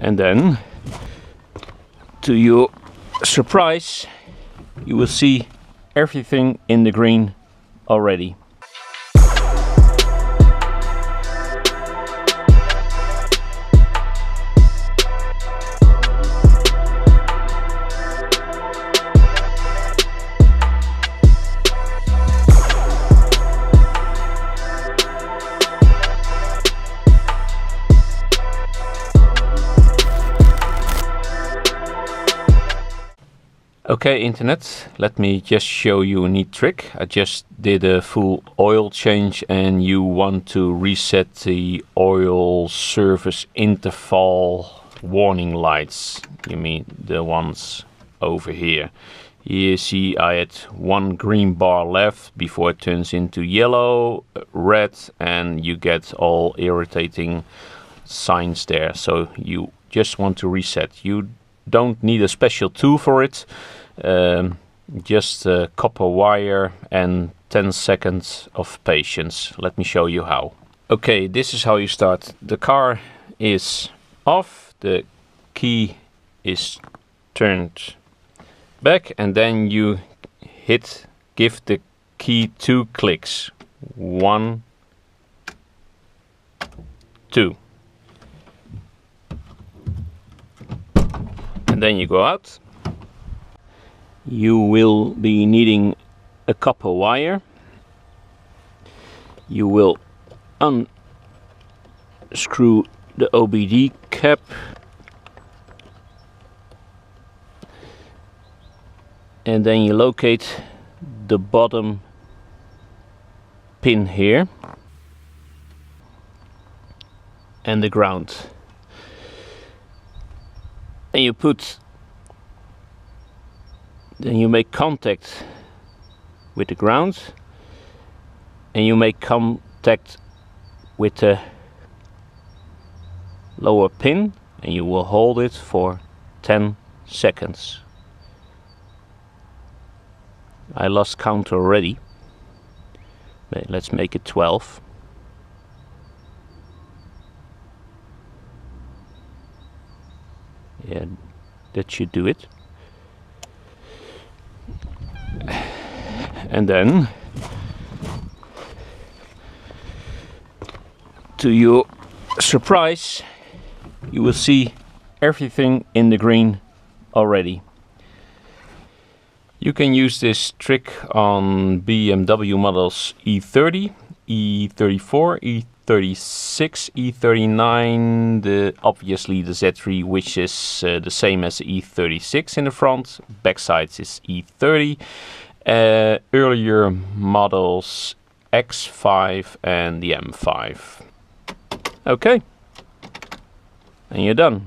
And then, to your surprise, you will see everything in the green already. Okay, internet, let me just show you a neat trick. I just did a full oil change and you want to reset the oil service interval warning lights. You mean the ones over here. You see I had one green bar left before it turns into yellow, red, and you get all irritating signs there. So you just want to reset. You don't need a special tool for it. Just a copper wire and 10 seconds of patience. Let me show you how. Okay, this is how you start. The car is off, the key is turned back, and then you give the key 2 clicks. 1, 2. And then you go out. You will be needing a copper wire. You will unscrew the OBD cap. And then you locate the bottom pin here and the ground. And you then you make contact with the ground and you make contact with the lower pin and you will hold it for 10 seconds. I lost count already. Let's make it 12. Yeah, that should do it. And then, to your surprise, you will see everything in the green already. You can use this trick on BMW models E30, E34, E36, E39, obviously the Z3, which is the same as the E36 in the front. Backside is E30. Earlier models X5 and the M5. Okay, and you're done.